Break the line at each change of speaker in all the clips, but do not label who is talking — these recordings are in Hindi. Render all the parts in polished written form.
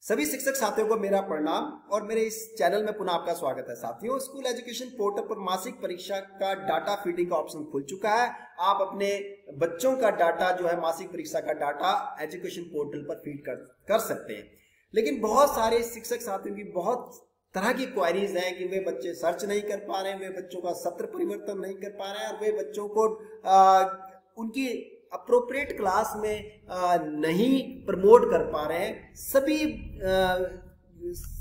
सभी शिक्षक साथियों को मेरा प्रणाम और मेरे इस चैनल में पुनः आपका स्वागत है। साथियों, स्कूल एजुकेशन पोर्टल पर मासिक परीक्षा का डाटा फीडिंग का ऑप्शन खुल चुका है। आप अपने बच्चों का डाटा जो है मासिक परीक्षा का डाटा एजुकेशन पोर्टल पर फीड कर सकते हैं। लेकिन बहुत सारे शिक्षक साथियों की बहुत तरह की क्वेरीज हैं कि वे बच्चे सर्च नहीं कर पा रहे हैं, वे बच्चों का सत्र परिवर्तन नहीं कर पा रहे हैं और वे बच्चों को उनकी अप्रोप्रिएट क्लास में नहीं प्रमोट कर पा रहे हैं। सभी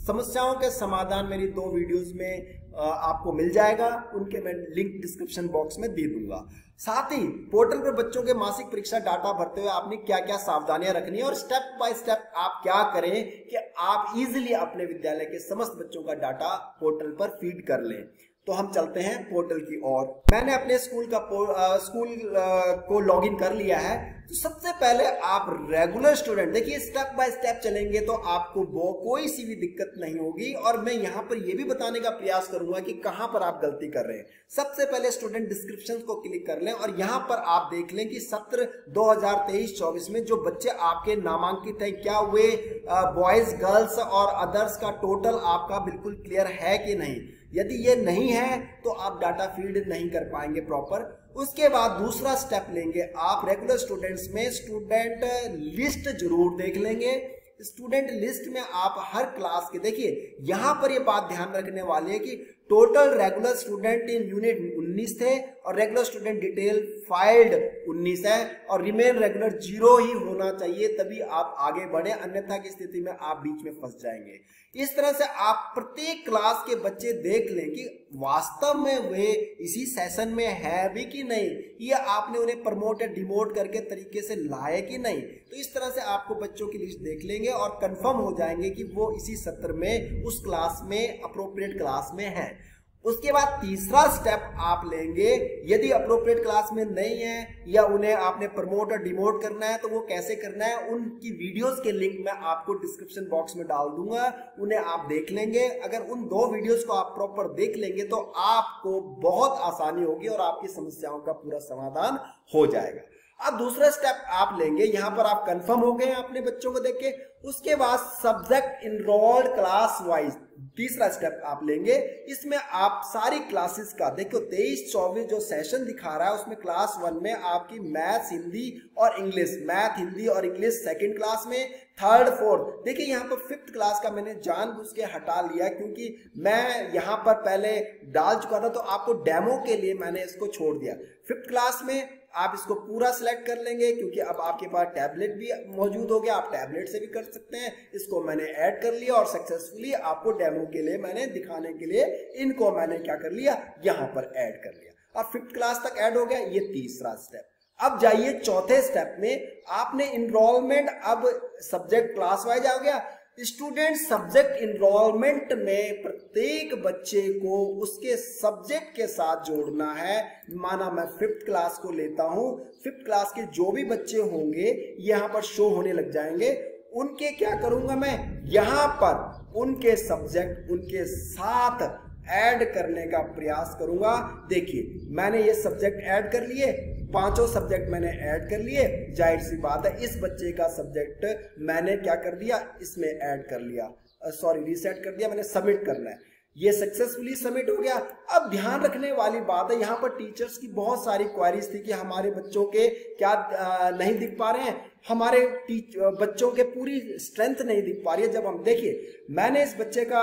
समस्याओं के समाधान मेरी 2 वीडियोस में आपको मिल जाएगा, उनके मैं लिंक डिस्क्रिप्शन बॉक्स में दे दूंगा। साथ ही पोर्टल पर बच्चों के मासिक परीक्षा डाटा भरते हुए आपने क्या क्या सावधानियां रखनी है और स्टेप बाय स्टेप आप क्या करें कि आप इजीली अपने विद्यालय के समस्त बच्चों का डाटा पोर्टल पर फीड कर लें। तो हम चलते हैं पोर्टल की ओर। मैंने अपने स्कूल को लॉगिन कर लिया है। तो सबसे पहले आप रेगुलर स्टूडेंट, देखिए स्टेप बाय स्टेप चलेंगे तो आपको कोई सी भी दिक्कत नहीं होगी और मैं यहाँ पर यह भी बताने का प्रयास करूंगा कि कहां पर आप गलती कर रहे हैं। सबसे पहले स्टूडेंट डिस्क्रिप्शन को क्लिक कर लें और यहाँ पर आप देख लें कि सत्र 2023-24 में जो बच्चे आपके नामांकित हैं, क्या वे बॉयज गर्ल्स और अदर्स का टोटल आपका बिल्कुल क्लियर है कि नहीं। यदि ये नहीं है तो आप डाटा फीड नहीं कर पाएंगे प्रॉपर। उसके बाद दूसरा स्टेप लेंगे, आप रेगुलर स्टूडेंट्स में स्टूडेंट लिस्ट जरूर देख लेंगे। स्टूडेंट लिस्ट में आप हर क्लास के, देखिए यहां पर ये बात ध्यान रखने वाली है कि total regular student in unit 19 थे और रेगुलर स्टूडेंट डिटेल फाइल्ड 19 है और रिमेन रेगुलर 0 ही होना चाहिए, तभी आप आगे बढ़े, अन्यथा की स्थिति में आप बीच में फंस जाएंगे। इस तरह से आप प्रत्येक क्लास के बच्चे देख लें कि वास्तव में वे इसी सेशन में है भी कि नहीं, या आपने उन्हें प्रमोट या डिमोट करके तरीके से लाए कि नहीं। तो इस तरह से आपको बच्चों की लिस्ट देख लेंगे और कंफर्म हो जाएंगे कि वो इसी सत्र में उस क्लास में अप्रोप्रिएट क्लास में है। उसके बाद तीसरा स्टेप आप लेंगे, यदि अप्रोप्रिएट क्लास में नहीं है या उन्हें आपने प्रमोट और डिमोट करना है तो वो कैसे करना है, उनकी वीडियोस के लिंक मैं आपको डिस्क्रिप्शन बॉक्स में डाल दूंगा, उन्हें आप देख लेंगे। अगर उन 2 वीडियोस को आप प्रॉपर देख लेंगे तो आपको बहुत आसानी होगी और आपकी समस्याओं का पूरा समाधान हो जाएगा। अब दूसरा स्टेप आप लेंगे, यहां पर आप कंफर्म हो गए अपने बच्चों को देख के। उसके बाद सब्जेक्ट इनरोल्ड क्लास वाइज तीसरा स्टेप आप लेंगे। इसमें आप सारी क्लासेस का देखो 23-24 जो सेशन दिखा रहा है उसमें क्लास 1 में आपकी मैथ्स, हिंदी और इंग्लिश, मैथ, हिंदी और इंग्लिश सेकंड क्लास में, 3rd, 4th, देखिए यहाँ पर 5th क्लास का मैंने जानबूझ के हटा लिया क्योंकि मैं यहाँ पर पहले डाल चुका था, तो आपको डेमो के लिए मैंने इसको छोड़ दिया। 5th क्लास में आप इसको पूरा सिलेक्ट कर लेंगे क्योंकि अब आपके पास टैबलेट भी मौजूद हो गया, आप टैबलेट से भी कर सकते हैं। इसको मैंने ऐड कर लिया और सक्सेसफुली आपको डेमो के लिए मैंने दिखाने के लिए इनको मैंने क्या कर लिया, यहाँ पर ऐड कर लिया। अब 5th क्लास तक ऐड हो गया, ये तीसरा स्टेप। अब जाइए चौथे स्टेप में, आपने इनरोलमेंट, अब सब्जेक्ट क्लास वाइज आ गया। स्टूडेंट सब्जेक्ट इनरोलमेंट में प्रत्येक बच्चे को उसके सब्जेक्ट के साथ जोड़ना है। माना मैं 5th क्लास को लेता हूं, 5th क्लास के जो भी बच्चे होंगे यहां पर शो होने लग जाएंगे, उनके क्या करूंगा मैं, यहां पर उनके सब्जेक्ट उनके साथ ऐड करने का प्रयास करूंगा। देखिए मैंने ये सब्जेक्ट ऐड कर लिए, 5 सब्जेक्ट मैंने ऐड कर लिए। जाहिर सी बात है इस बच्चे का सब्जेक्ट मैंने क्या कर दिया, इसमें ऐड कर लिया, सॉरी रीसेट कर दिया, मैंने सबमिट करना है। ये सक्सेसफुली सबमिट हो गया। अब ध्यान रखने वाली बात है, यहाँ पर टीचर्स की बहुत सारी क्वेरीज थी कि हमारे बच्चों के क्या नहीं दिख पा रहे हैं, हमारे बच्चों के पूरी स्ट्रेंथ नहीं दिख पा रही है। जब हम देखिए मैंने इस बच्चे का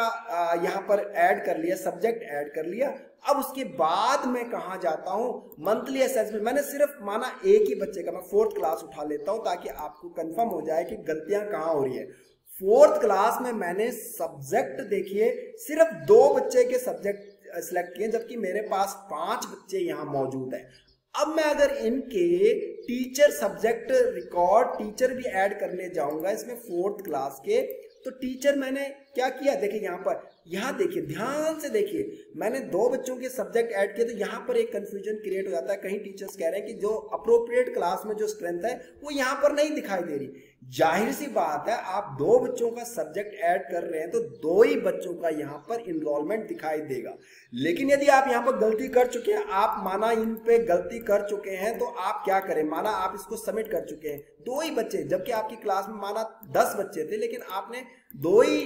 यहाँ पर ऐड कर लिया, सब्जेक्ट ऐड कर लिया। अब उसके बाद मैं कहाँ जाता हूँ, मंथली असेसमेंट, मैंने सिर्फ माना एक ही बच्चे का, मैं 4th क्लास उठा लेता हूँ ताकि आपको कंफर्म हो जाए कि गलतियां कहाँ हो रही है। 4th क्लास में मैंने सब्जेक्ट, देखिए सिर्फ 2 बच्चे के सब्जेक्ट सिलेक्ट किए जबकि मेरे पास 5 बच्चे यहाँ मौजूद हैं। अब मैं अगर इनके टीचर सब्जेक्ट रिकॉर्ड टीचर भी ऐड करने जाऊंगा इसमें 4th क्लास के, तो टीचर मैंने क्या किया, देखिए यहाँ पर, यहाँ देखिए ध्यान से देखिए, मैंने 2 बच्चों के सब्जेक्ट ऐड किए तो यहाँ पर एक कंफ्यूजन क्रिएट हो जाता है। कहीं टीचर्स कह रहे हैं कि जो अप्रोप्रिएट क्लास में जो स्ट्रेंथ है वो यहाँ पर नहीं दिखाई दे रही। जाहिर सी बात है, आप 2 बच्चों का सब्जेक्ट ऐड कर रहे हैं तो 2 ही बच्चों का यहाँ पर इनरोलमेंट दिखाई देगा। लेकिन यदि आप यहाँ पर गलती कर चुके हैं, आप माना इन पे गलती कर चुके हैं, तो आप क्या करें, माना आप इसको सबमिट कर चुके हैं, 2 ही बच्चे, जबकि आपकी क्लास में माना 10 बच्चे थे, लेकिन आपने 2 ही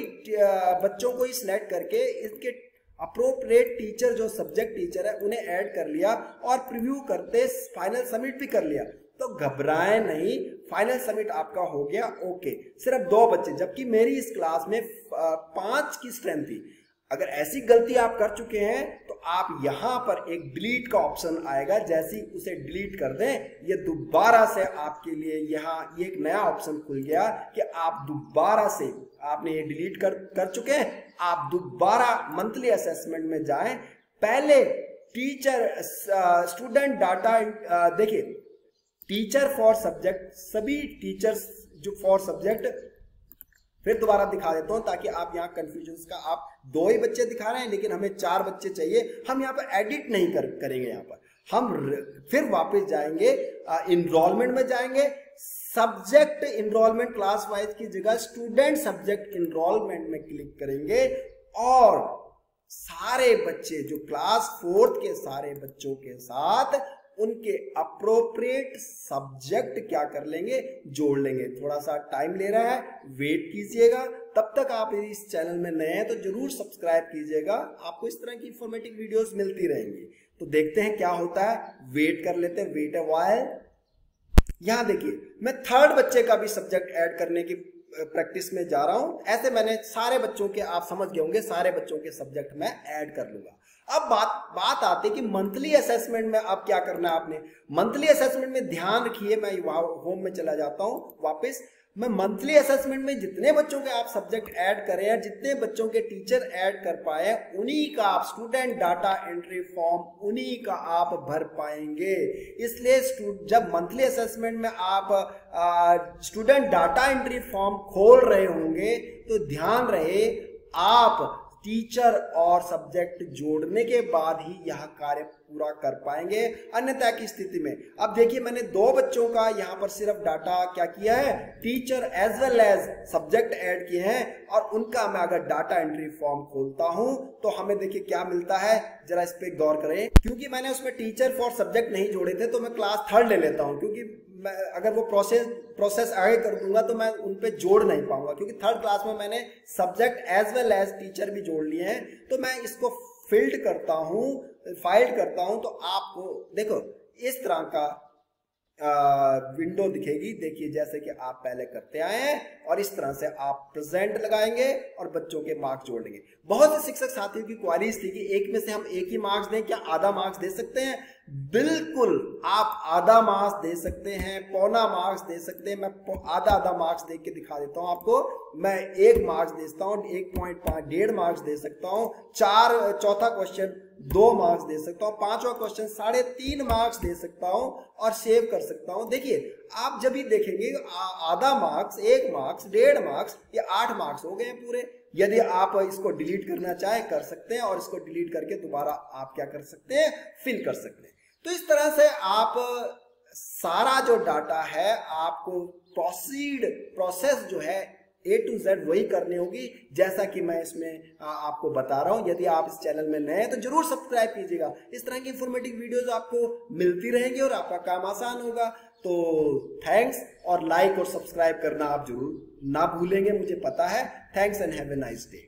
बच्चों को ही सिलेक्ट करके इसके अप्रोप्रिएट टीचर जो सब्जेक्ट टीचर है उन्हें ऐड कर लिया और प्रीव्यू करते फाइनल सबमिट भी कर लिया। तो घबराएं नहीं, फाइनल सबमिट आपका हो गया ओके। सिर्फ 2 बच्चे, जबकि मेरी इस क्लास में 5 की स्ट्रेंथ थी। अगर ऐसी गलती आप कर चुके हैं तो आप यहां पर एक डिलीट का ऑप्शन आएगा, जैसे ही उसे डिलीट कर दें ये दोबारा से आपके लिए यहाँ ये एक नया ऑप्शन खुल गया कि आप दोबारा से, आपने ये डिलीट कर चुके हैं, आप दोबारा मंथली असेसमेंट में जाएं। पहले टीचर स्टूडेंट डाटा, देखिए टीचर फॉर सब्जेक्ट, सभी टीचर्स जो फॉर सब्जेक्ट, फिर दोबारा दिखा देता हूं ताकि आप यहाँ कंफ्यूजन का, आप 2 ही बच्चे दिखा रहे हैं लेकिन हमें 4 बच्चे चाहिए। हम यहाँ पर एडिट नहीं करेंगे, यहाँ पर हम फिर वापस जाएंगे, इनरोलमेंट में जाएंगे, सब्जेक्ट इनरोलमेंट क्लास वाइज की जगह स्टूडेंट सब्जेक्ट इनरोलमेंट में क्लिक करेंगे और सारे बच्चे जो क्लास 4th के सारे बच्चों के साथ उनके अप्रोप्रिएट सब्जेक्ट क्या कर लेंगे, जोड़ लेंगे। थोड़ा सा टाइम ले रहा है, वेट कीजिएगा। तब तक आप इस चैनल में नए हैं तो जरूर सब्सक्राइब कीजिएगा, आपको इस तरह की इंफॉर्मेटिव वीडियोस मिलती रहेंगी। तो देखते हैं क्या होता है, वेट कर लेते हैं, वेट अ व्हाइल। यहां देखिए मैं 3rd बच्चे का भी सब्जेक्ट ऐड करने की प्रैक्टिस में जा रहा हूं। ऐसे मैंने सारे बच्चों के, आप समझ गए होंगे, सारे बच्चों के सब्जेक्ट में ऐड कर लूंगा। अब बात आती है कि मंथली असेसमेंट में अब क्या करना है आपने। मंथली असेसमेंट में ध्यान रखिए, मैं होम में चला जाता हूं वापस। मैं मंथली असेसमेंट में जितने बच्चों के आप सब्जेक्ट ऐड करें या जितने बच्चों के टीचर ऐड कर पाए, उन्हीं का आप स्टूडेंट डाटा एंट्री फॉर्म उन्हीं का आप भर पाएंगे। इसलिए जब मंथली असेसमेंट में आप स्टूडेंट डाटा एंट्री फॉर्म खोल रहे होंगे तो ध्यान रहे आप टीचर और सब्जेक्ट जोड़ने के बाद ही यह कार्य पूरा कर पाएंगे, अन्यथा की स्थिति में। अब देखिए मैंने 2 बच्चों का यहाँ पर सिर्फ डाटा क्या किया है, teacher as well as subject add किए हैं और उनका मैं अगर डाटा एंट्री फॉर्म खोलता हूं तो हमें देखिए क्या मिलता है, जरा इस पे गौर करें। क्योंकि मैंने उसमें टीचर फॉर सब्जेक्ट नहीं जोड़े थे तो मैं क्लास 3rd ले लेता हूं, क्योंकि मैं अगर वो प्रोसेस आगे कर दूंगा तो मैं उन पे जोड़ नहीं पाऊंगा, क्योंकि 3rd क्लास में मैंने subject as well as teacher भी जोड़ लिए हैं। तो मैं इसको फिल्ड करता हूं, फाइल करता हूं, तो आपको देखो इस तरह का विंडो दिखेगी। देखिए जैसे कि आप पहले करते आए हैं और इस तरह से आप प्रेजेंट लगाएंगे और बच्चों के मार्क्स जोड़ेंगे। बहुत से शिक्षक साथियों की क्वारीज थी कि एक में से हम एक ही मार्क्स दें, क्या आधा मार्क्स दे सकते हैं? बिल्कुल आप आधा मार्क्स दे सकते हैं, पौना मार्क्स दे सकते हैं। मैं आधा मार्क्स दे के दिखा देता हूं आपको। मैं 1 मार्क्स देता हूं, 1.5 1.5 मार्क्स दे सकता हूं, चौथा क्वेश्चन 2 मार्क्स दे सकता हूं, 5वां क्वेश्चन 3.5 मार्क्स दे सकता हूं और सेव कर सकता हूं। देखिए आप जब भी देखेंगे आधा मार्क्स, 1 मार्क्स, 1.5 मार्क्स, ये 8 मार्क्स हो गए हैं पूरे। यदि आप इसको डिलीट करना चाहे कर सकते हैं और इसको डिलीट करके दोबारा आप क्या कर सकते हैं, फिल कर सकते हैं। तो इस तरह से आप सारा जो डाटा है आपको प्रोसेस जो है A to Z वही करनी होगी जैसा कि मैं इसमें आपको बता रहा हूं। यदि आप इस चैनल में नए हैं तो जरूर सब्सक्राइब कीजिएगा। इस तरह की इंफॉर्मेटिव वीडियोस आपको मिलती रहेंगी और आपका काम आसान होगा। तो थैंक्स, और लाइक और सब्सक्राइब करना आप जरूर ना भूलेंगे, मुझे पता है। Thanks and have a nice day.